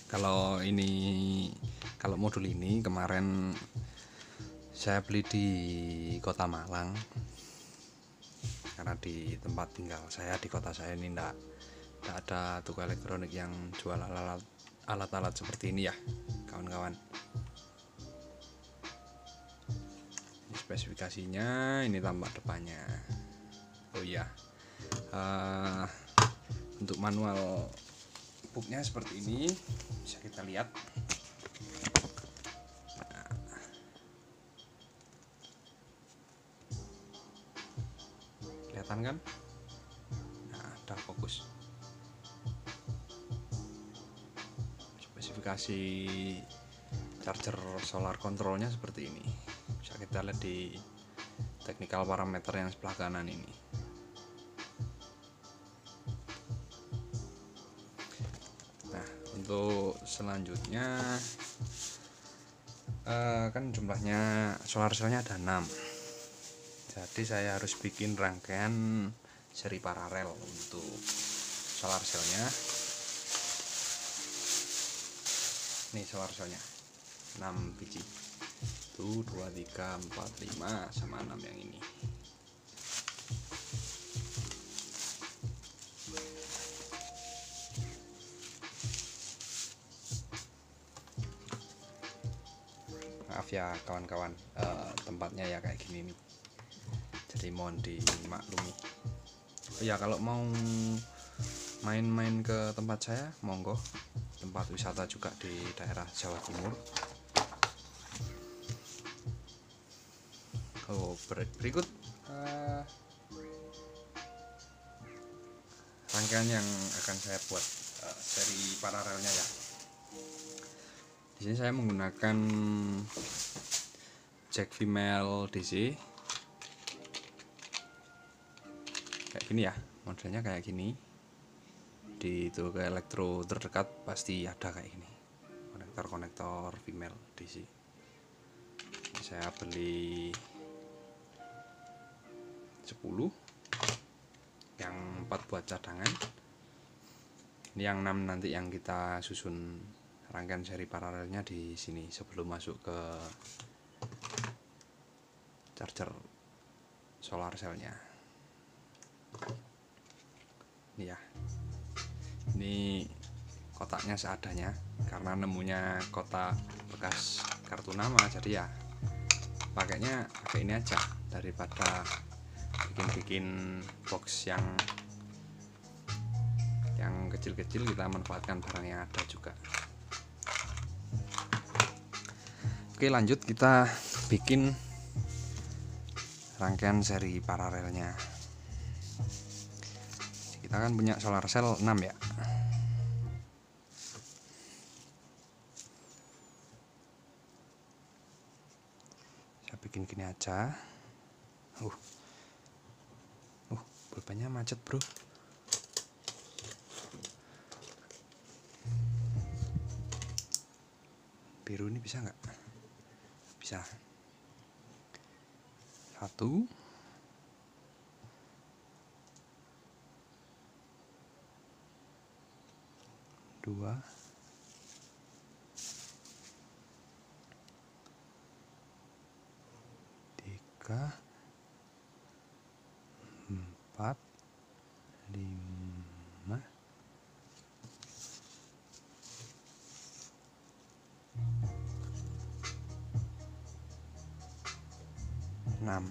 Kalau modul ini kemarin saya beli di Kota Malang, karena di tempat tinggal saya di kota saya ini tidak ada toko elektronik yang jual alat-alat seperti ini ya kawan-kawan. Ini spesifikasinya, ini tampak depannya. Oh iya, untuk manual booknya seperti ini, bisa kita lihat. Kelihatan kan? Nah, udah fokus. Spesifikasi charger solar controlnya seperti ini. Bisa kita lihat di technical parameter yang sebelah kanan ini. Nah, untuk selanjutnya kan jumlahnya solar cellnya ada 6, jadi saya harus bikin rangkaian seri paralel untuk solar cellnya. Ini solar cellnya 6 biji, 1, 2, 3, 4, 5 sama 6 yang ini. Maaf ya kawan-kawan, tempatnya ya kayak gini nih, jadi mohon dimaklumi. Oh ya, kalau mau main-main ke tempat saya, monggo, tempat wisata juga di daerah Jawa Timur. Berikut rangkaian yang akan saya buat seri paralelnya ya. Di sini saya menggunakan jack female DC kayak gini ya, modelnya kayak gini. Di toko elektro terdekat pasti ada kayak gini, konektor female DC. Ini saya beli 10, yang 4 buat cadangan. Ini yang 6 nanti yang kita susun rangkaian seri paralelnya di sini sebelum masuk ke charger solar cellnya. Ini ya, ini kotaknya seadanya karena nemunya kotak bekas kartu nama, jadi ya pakainya pakai ini aja daripada bikin box yang kecil-kecil. Kita manfaatkan barang yang ada juga. Oke, lanjut kita bikin rangkaian seri paralelnya. Kita kan punya solar cell 6 ya. Saya bikin gini aja. Pulpennya macet bro. Biru ini bisa nggak? Bisa. 1, 2, 3, 4, 5, 6.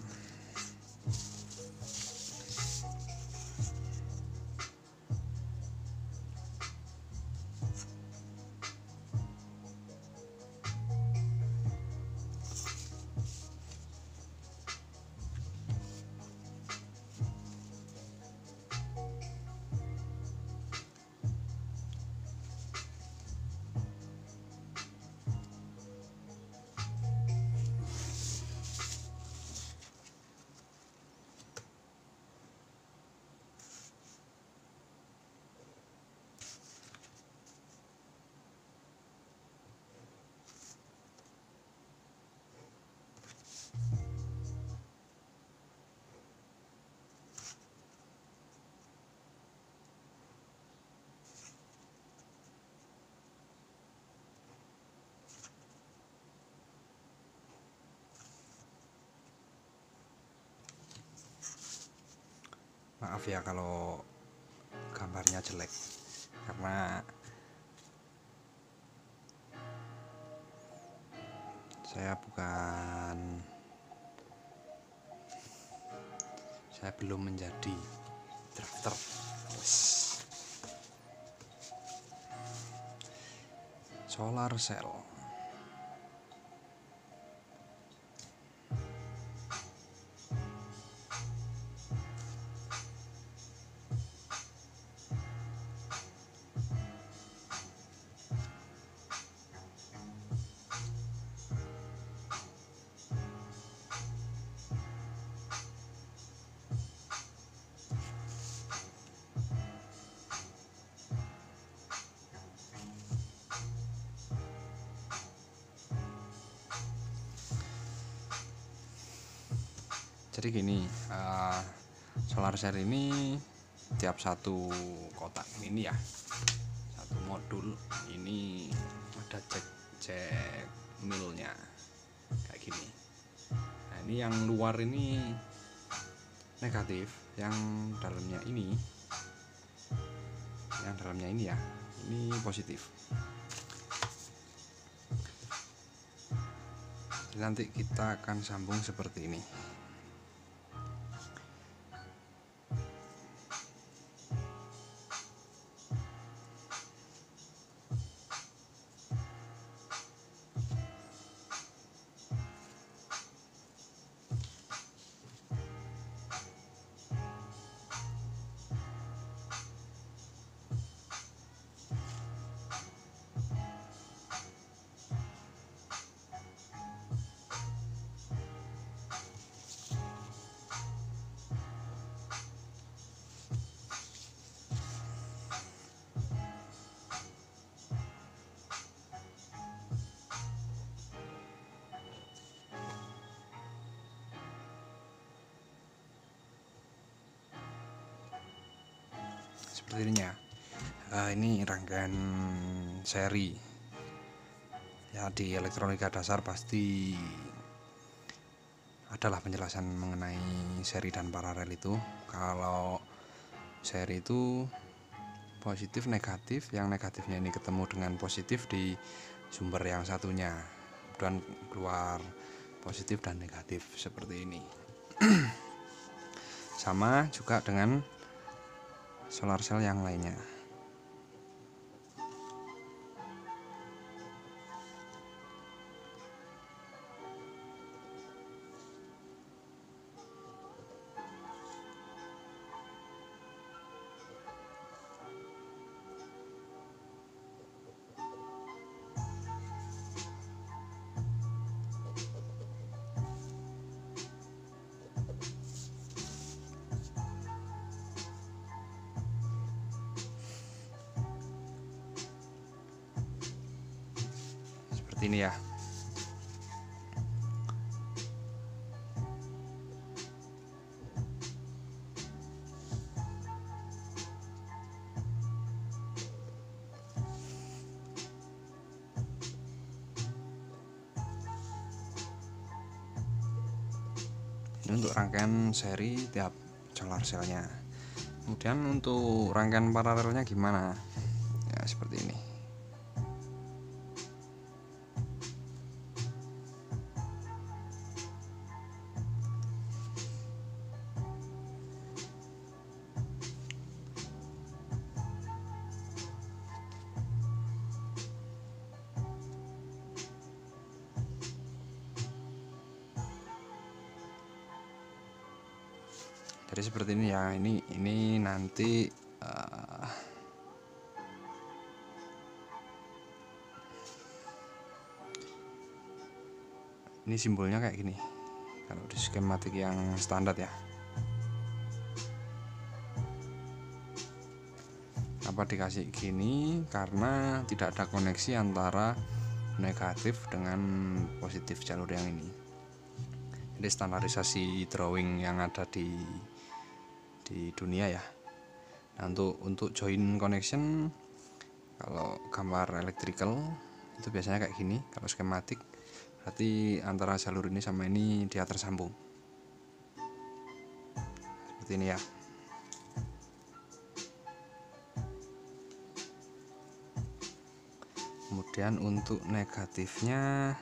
maaf ya kalau gambarnya jelek, karena saya belum menjadi drafter. Solar cell. Jadi gini, solar cell ini tiap satu kotak ini ya, satu modul ini ada cek milnya kayak gini. Nah, ini yang luar ini negatif, yang dalamnya ini ya, ini positif. Jadi nanti kita akan sambung seperti ini. Seperti ini ya. Ini rangkaian seri ya, di elektronika dasar pasti adalah penjelasan mengenai seri dan paralel itu. Kalau seri itu positif negatif, yang negatifnya ini ketemu dengan positif di sumber yang satunya dan keluar positif dan negatif seperti ini. Sama juga dengan solar cell yang lainnya. Seperti ini ya. Ini untuk rangkaian seri tiap solar cellnya. Kemudian untuk rangkaian paralelnya gimana? Ya seperti ini. Jadi seperti ini ya. Ini nanti ini simbolnya kayak gini kalau di skematik yang standar ya. Apa dikasih gini karena tidak ada koneksi antara negatif dengan positif jalur yang ini. Jadi standarisasi drawing yang ada di dunia ya. Nah, untuk join connection, kalau gambar electrical itu biasanya kayak gini. Kalau skematik berarti antara jalur ini sama ini dia tersambung seperti ini ya. Kemudian untuk negatifnya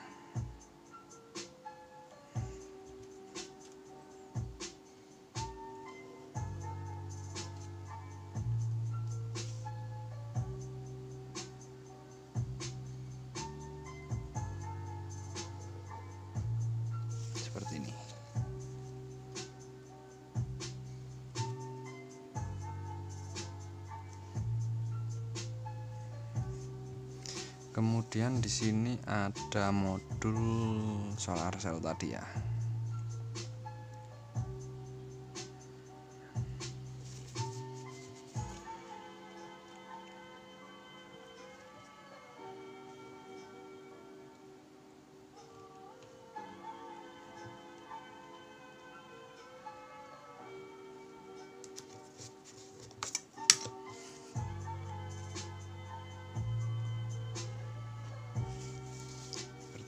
seperti ini. Kemudian di sini ada modul solar cell tadi ya.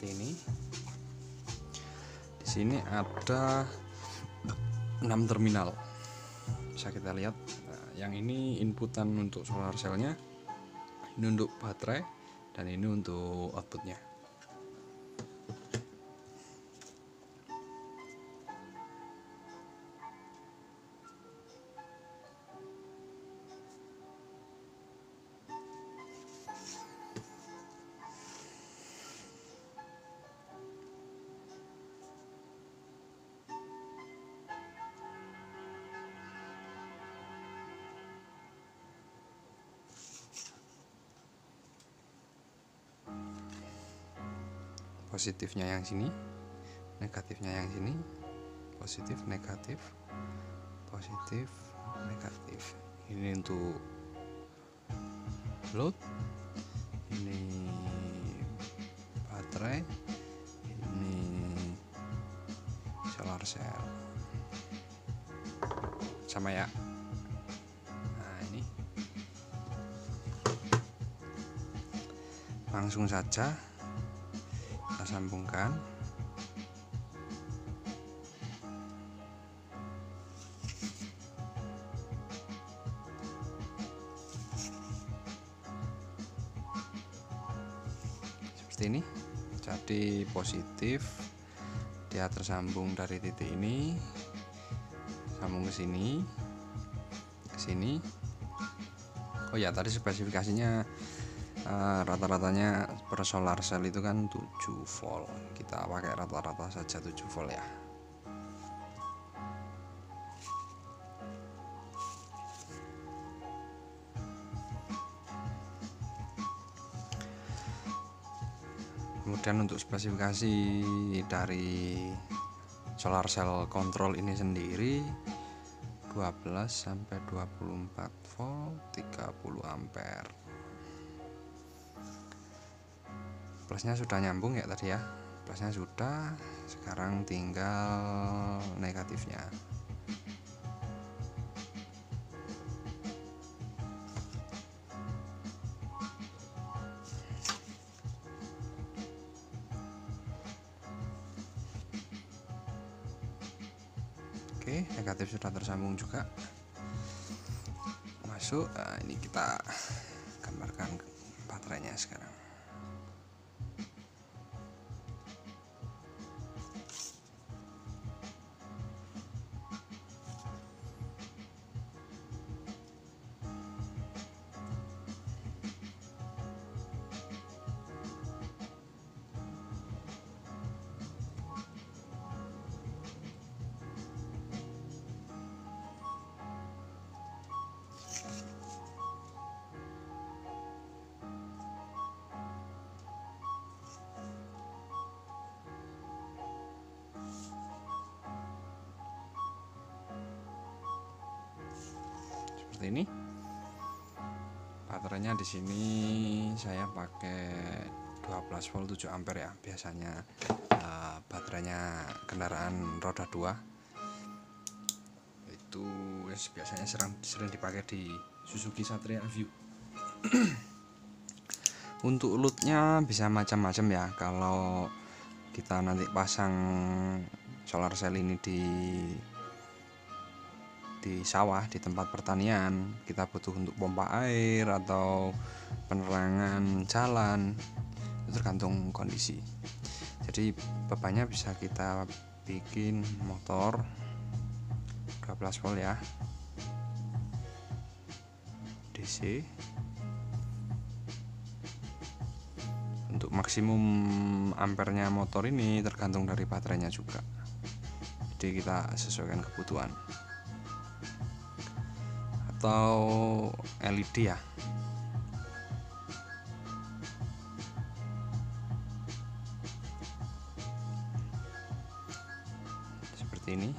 Ini di sini ada 6 terminal, bisa kita lihat. Nah, yang ini inputan untuk solar cellnya, ini untuk baterai, dan ini untuk outputnya. Positifnya yang sini, negatifnya yang sini, positif, negatif, positif, negatif. Ini untuk load, ini baterai, ini solar cell, sama ya. Nah, ini langsung saja kita sambungkan. Seperti ini. Jadi positif dia tersambung dari titik ini, sambung ke sini, ke sini. Oh ya, tadi spesifikasinya rata-ratanya per solar cell itu kan 7 volt. Kita pakai rata-rata saja 7 volt ya. Kemudian untuk spesifikasi dari solar cell control ini sendiri 12 sampai 24 volt, 30 ampere. Plusnya sudah nyambung ya tadi ya. Plusnya sudah, sekarang tinggal negatifnya. Oke, negatif sudah tersambung juga. Masuk. Nah, ini kita gambarkan baterainya sekarang. Seperti ini. Baterainya di sini saya pakai 12 volt 7 ampere ya. Biasanya baterainya kendaraan roda 2 itu biasanya sering dipakai di Suzuki Satria View. Untuk loadnya bisa macam-macam ya. Kalau kita nanti pasang solar cell ini di di sawah, di tempat pertanian, kita butuh untuk pompa air atau penerangan jalan, itu tergantung kondisi. Jadi bebannya bisa kita bikin motor 12 volt ya, DC. Untuk maksimum ampernya motor ini tergantung dari baterainya juga, jadi kita sesuaikan kebutuhan. Atau LED ya, seperti ini.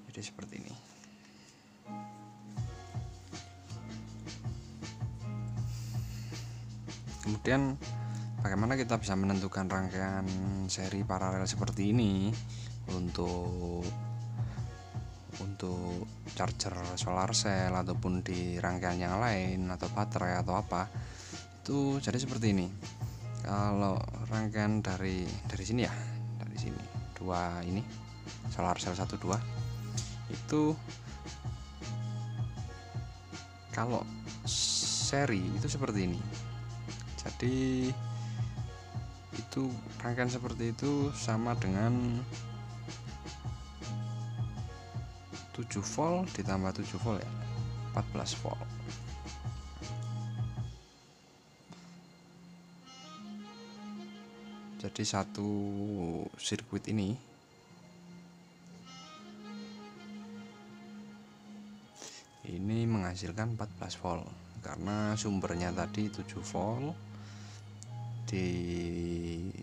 Jadi seperti ini. Kemudian bagaimana kita bisa menentukan rangkaian seri paralel seperti ini untuk charger solar cell ataupun di rangkaian yang lain atau baterai atau apa itu. Jadi seperti ini. Kalau rangkaian dari sini ya, dari sini dua ini solar cell 1 2 itu, kalau seri itu seperti ini. Jadi itu rangkaian seperti itu sama dengan 7 volt ditambah 7 volt ya, 14 volt. Jadi satu sirkuit ini menghasilkan 14 volt karena sumbernya tadi 7 volt di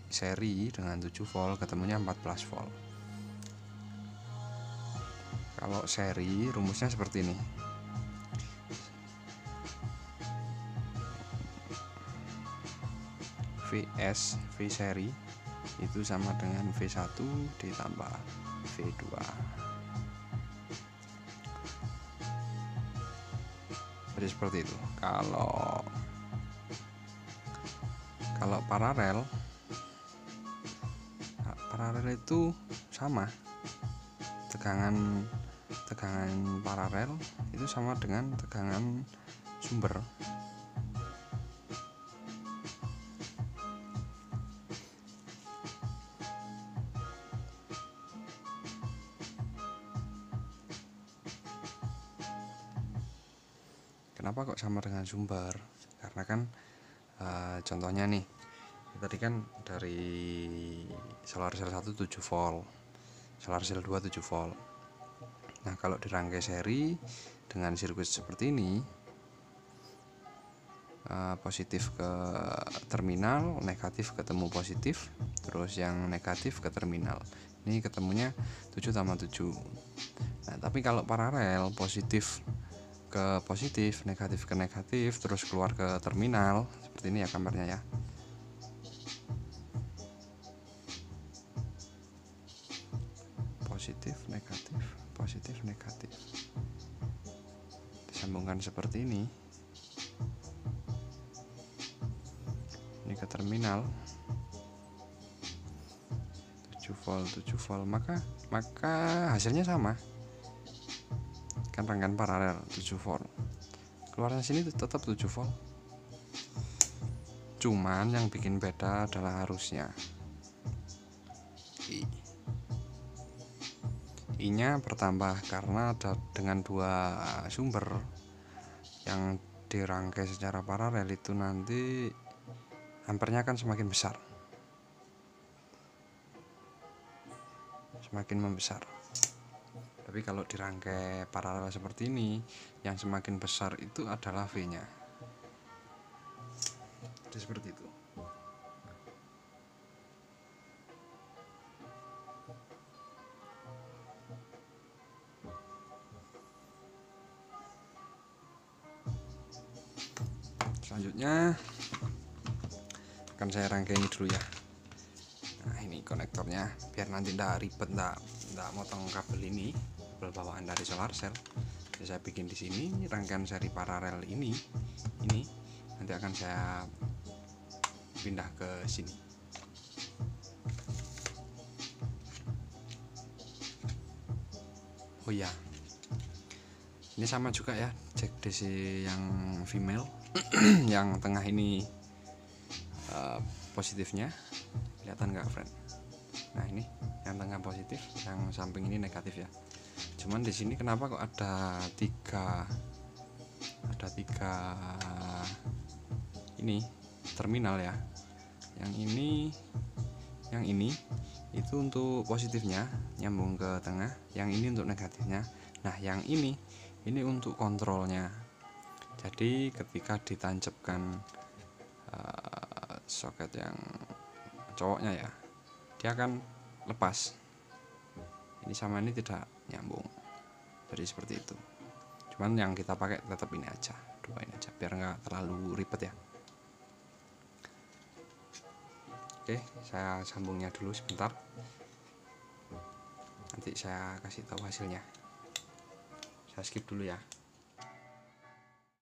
seri dengan 7 volt ketemunya 14 volt. Kalau seri rumusnya seperti ini. V seri itu sama dengan V1 ditambah V2. Jadi seperti itu. Kalau paralel itu sama, tegangan paralel itu sama dengan tegangan sumber. Kenapa kok sama dengan sumber? Karena kan contohnya nih, tadi kan dari solar cell 1 7 volt, solar cell 2 7 volt. Nah, kalau dirangkai seri dengan sirkuit seperti ini, positif ke terminal, negatif ketemu positif, terus yang negatif ke terminal. Ini ketemunya 7 tambah 7. Nah, tapi kalau paralel, positif ke positif, negatif ke negatif, terus keluar ke terminal. Seperti ini ya gambarnya ya. Positif, negatif. Disambungkan seperti ini. Ini ke terminal. 7 volt, maka hasilnya sama. Kan rangkaian paralel 7 volt. Keluarnya sini tetap 7 volt. Cuman yang bikin beda adalah arusnya. I-nya bertambah karena dengan dua sumber yang dirangkai secara paralel itu nanti ampernya akan semakin besar, semakin membesar. Tapi kalau dirangkai paralel seperti ini, yang semakin besar itu adalah V-nya. Jadi seperti itu. Selanjutnya akan saya rangkai ini dulu ya. Nah, ini konektornya, biar nanti ndak ribet, ndak motong kabel ini, kabel bawaan dari solar cell. Jadi saya bikin di sini rangkaian seri paralel ini nanti akan saya pindah ke sini. Oh iya, ini sama juga ya, cek DC yang female. Yang tengah ini positifnya, kelihatan nggak friend? Nah ini yang tengah positif, yang samping ini negatif ya. Cuman di sini kenapa kok ada tiga ini terminal ya? Yang ini itu untuk positifnya nyambung ke tengah, yang ini untuk negatifnya. Nah yang ini untuk kontrolnya. Jadi ketika ditancapkan soket yang cowoknya ya, dia akan lepas. Ini sama ini tidak nyambung. Jadi seperti itu. Cuman yang kita pakai tetap ini aja, dua ini aja, biar nggak terlalu ribet ya. Oke, saya sambungnya dulu sebentar. Nanti saya kasih tahu hasilnya. Saya skip dulu ya.